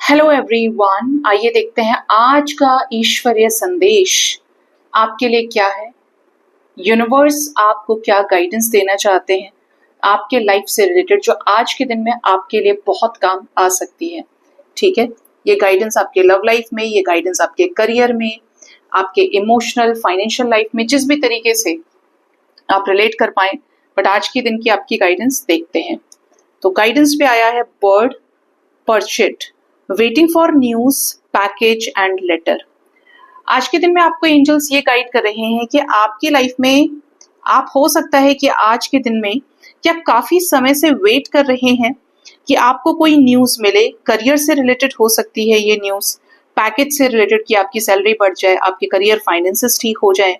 Hello everyone, आइए देखते हैं आज का ईश्वरीय संदेश आपके लिए क्या है। यूनिवर्स आपको क्या गाइडेंस देना चाहते हैं आपके लाइफ से रिलेटेड, जो आज के दिन में आपके लिए बहुत काम आ सकती है। ठीक है, ये गाइडेंस आपके लव लाइफ में, ये गाइडेंस आपके करियर में, आपके इमोशनल फाइनेंशियल लाइफ में, जिस भी तरीके से आप रिलेट कर पाए। बट आज के दिन की आपकी गाइडेंस देखते हैं। तो गाइडेंस पे आया है bird perched, waiting for news, package and letter. आज के दिन में आपको एंजल्स ये गाइड कर रहे हैं कि आपकी लाइफ में आप हो सकता है कि आज के दिन में कि आप काफी समय से वेट कर रहे हैं कि आपको कोई न्यूज मिले। करियर से रिलेटेड हो सकती है ये न्यूज, पैकेज से रिलेटेड कि आपकी सैलरी बढ़ जाए, आपके करियर फाइनेंसेस ठीक हो जाए,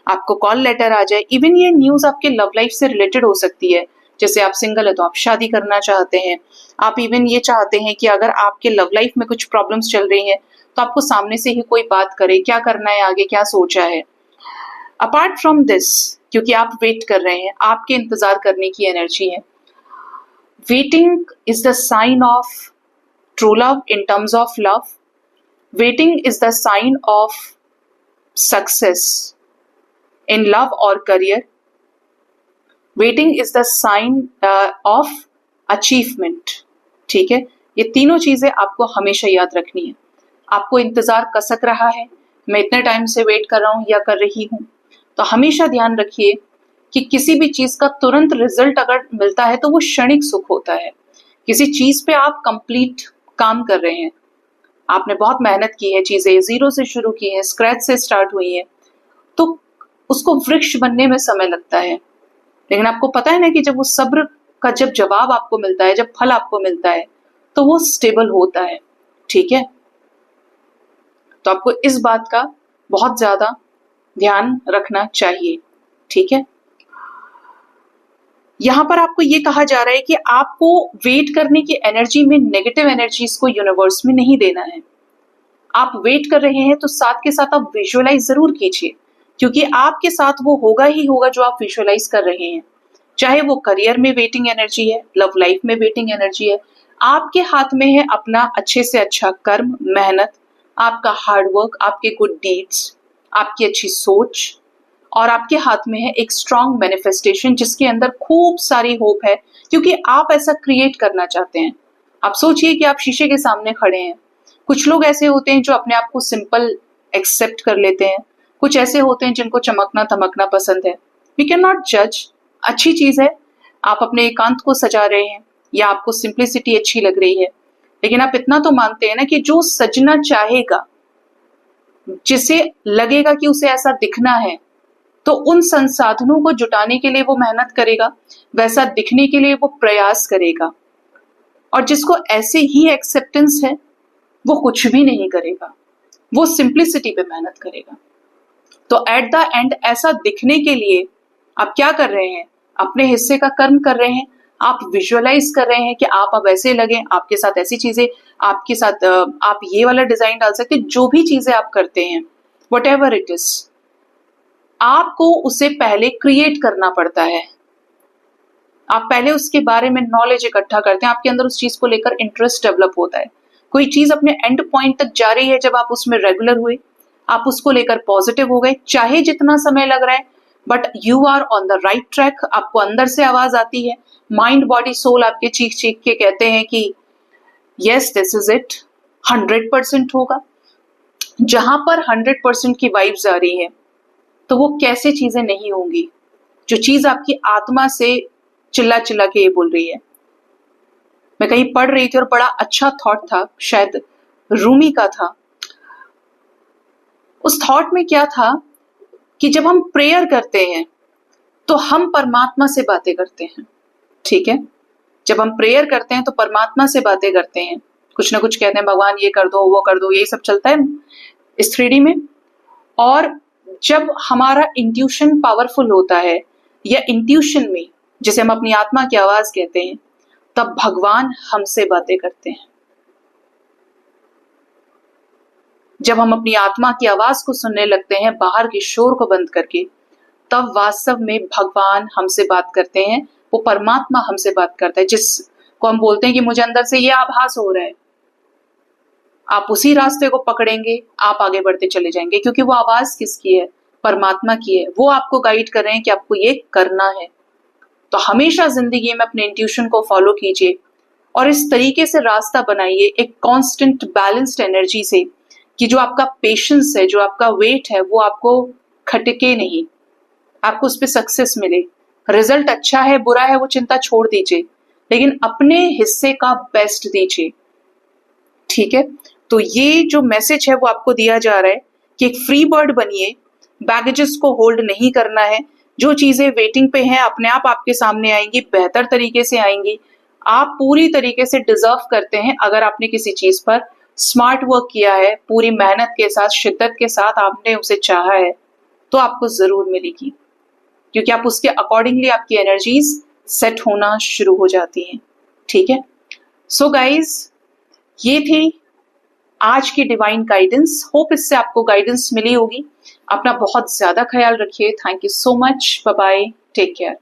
आपको कॉल लेटर आ जाए। इवन ये न्यूज आपके लव लाइफ से रिलेटेड हो सकती है। जैसे आप सिंगल है तो आप शादी करना चाहते हैं, आप इवन ये चाहते हैं कि अगर आपके लव लाइफ में कुछ प्रॉब्लम्स चल रही हैं तो आपको सामने से ही कोई बात करे, क्या करना है आगे, क्या सोचा है। अपार्ट फ्रॉम दिस, क्योंकि आप वेट कर रहे हैं, आपके इंतजार करने की एनर्जी है। Waiting is the sign of true love in terms of love. Waiting is the sign of success in love और career. Waiting is the sign of achievement. ठीक है, ये तीनों चीजें आपको हमेशा याद रखनी है। आपको इंतजार कसक रहा है, मैं इतने टाइम से वेट कर रहा हूं या कर रही हूं, तो हमेशा ध्यान रखिए कि किसी भी चीज का तुरंत रिजल्ट अगर मिलता है तो वो क्षणिक सुख होता है। किसी चीज पे आप कंप्लीट काम कर रहे हैं, आपने बहुत मेहनत की है, चीजें जीरो से शुरू की है, स्क्रैच से स्टार्ट हुई है, तो उसको वृक्ष बनने में समय लगता है। लेकिन आपको पता है ना कि जब वो सब्र का जब जवाब आपको मिलता है, जब फल आपको मिलता है, तो वो स्टेबल होता है। ठीक है, तो आपको इस बात का बहुत ज्यादा ध्यान रखना चाहिए। ठीक है, यहां पर आपको ये कहा जा रहा है कि आपको वेट करने की एनर्जी में नेगेटिव एनर्जीज को यूनिवर्स में नहीं देना है। आप वेट कर रहे हैं तो साथ के साथ आप विजुअलाइज जरूर कीजिए, क्योंकि आपके साथ वो होगा ही होगा जो आप विजुअलाइज कर रहे हैं। चाहे वो करियर में वेटिंग एनर्जी है, लव लाइफ में वेटिंग एनर्जी है, आपके हाथ में है अपना अच्छे से अच्छा कर्म, मेहनत, आपका हार्डवर्क, आपके गुड डीड्स, आपकी अच्छी सोच, और आपके हाथ में है एक स्ट्रॉन्ग मैनिफेस्टेशन जिसके अंदर खूब सारी होप है, क्योंकि आप ऐसा क्रिएट करना चाहते हैं। आप सोचिए कि आप शीशे के सामने खड़े हैं। कुछ लोग ऐसे होते हैं जो अपने आप को सिंपल एक्सेप्ट कर लेते हैं, कुछ ऐसे होते हैं जिनको चमकना धमकना पसंद है। वी कैन नॉट जज। अच्छी चीज है, आप अपने एकांत को सजा रहे हैं या आपको सिंप्लिसिटी अच्छी लग रही है, लेकिन आप इतना तो मानते हैं ना कि जो सजना चाहेगा, जिसे लगेगा कि उसे ऐसा दिखना है, तो उन संसाधनों को जुटाने के लिए वो मेहनत करेगा, वैसा दिखने के लिए वो प्रयास करेगा। और जिसको ऐसे ही एक्सेप्टेंस है, वो कुछ भी नहीं करेगा, वो सिंप्लिसिटी पे मेहनत करेगा। तो एट द एंड ऐसा दिखने के लिए आप क्या कर रहे हैं? अपने हिस्से का कर्म कर रहे हैं। आप विजुअलाइज कर रहे हैं कि आप अब ऐसे लगे, आपके साथ ऐसी चीजें, आपके साथ आप ये वाला डिजाइन डाल सकते। जो भी चीजें आप करते हैं, वट एवर इट इज, आपको उसे पहले क्रिएट करना पड़ता है। आप पहले उसके बारे में नॉलेज इकट्ठा करते हैं, आपके अंदर उस चीज को लेकर इंटरेस्ट डेवलप होता है। कोई चीज अपने एंड पॉइंट तक जा रही है, जब आप उसमें रेगुलर हुए, आप उसको लेकर पॉजिटिव हो गए, चाहे जितना समय लग रहा है, but you are on the right track. आपको अंदर से आवाज आती है, माइंड बॉडी सोल आपके चीख चीख के कहते हैं कि यस दिस इज इट, 100% होगा। जहां पर 100% की वाइब्स आ रही है, तो वो कैसे चीजें नहीं होंगी। जो चीज आपकी आत्मा से चिल्ला चिल्ला के ये बोल रही है। मैं कहीं पढ़ रही थी और बड़ा अच्छा थॉट था, शायद रूमी का था। उस थॉट में क्या था कि जब हम प्रेयर करते हैं तो हम परमात्मा से बातें करते हैं। ठीक है, जब हम प्रेयर करते हैं तो परमात्मा से बातें करते हैं, कुछ ना कुछ कहते हैं, भगवान ये कर दो, वो कर दो, यही सब चलता है इस 3D में। और जब हमारा इंट्यूशन पावरफुल होता है, या इंट्यूशन में जिसे हम अपनी आत्मा की आवाज कहते हैं, तब भगवान हमसे बातें करते हैं। जब हम अपनी आत्मा की आवाज को सुनने लगते हैं, बाहर के शोर को बंद करके, तब वास्तव में भगवान हमसे बात करते हैं, वो परमात्मा हमसे बात करता है, जिसको हम बोलते हैं कि मुझे अंदर से ये आभास हो रहा है। आप उसी रास्ते को पकड़ेंगे, आप आगे बढ़ते चले जाएंगे, क्योंकि वो आवाज किसकी है? परमात्मा की है। वो आपको गाइड कर रहे हैं कि आपको ये करना है। तो हमेशा जिंदगी में अपने इंट्यूशन को फॉलो कीजिए और इस तरीके से रास्ता बनाइए एक कांस्टेंट बैलेंस्ड एनर्जी से कि जो आपका पेशेंस है, जो आपका वेट है, वो आपको खटके नहीं, आपको उस पर सक्सेस मिले। रिजल्ट अच्छा है बुरा है वो चिंता छोड़ दीजिए, लेकिन अपने हिस्से का बेस्ट दीजिए। ठीक है, तो ये जो मैसेज है वो आपको दिया जा रहा है कि एक फ्री बर्ड बनिए, बैगेजेस को होल्ड नहीं करना है। जो चीजें वेटिंग पे हैं अपने आप आपके सामने आएंगी, बेहतर तरीके से आएंगी। आप पूरी तरीके से डिजर्व करते हैं। अगर आपने किसी चीज पर स्मार्ट वर्क किया है, पूरी मेहनत के साथ, शिद्दत के साथ आपने उसे चाहा है, तो आपको जरूर मिलेगी, क्योंकि आप उसके अकॉर्डिंगली आपकी एनर्जीज सेट होना शुरू हो जाती हैं। ठीक है, सो गाइज, ये थी आज की डिवाइन गाइडेंस। होप इससे आपको गाइडेंस मिली होगी। अपना बहुत ज्यादा ख्याल रखिए। Thank you so much. Bye bye, take care.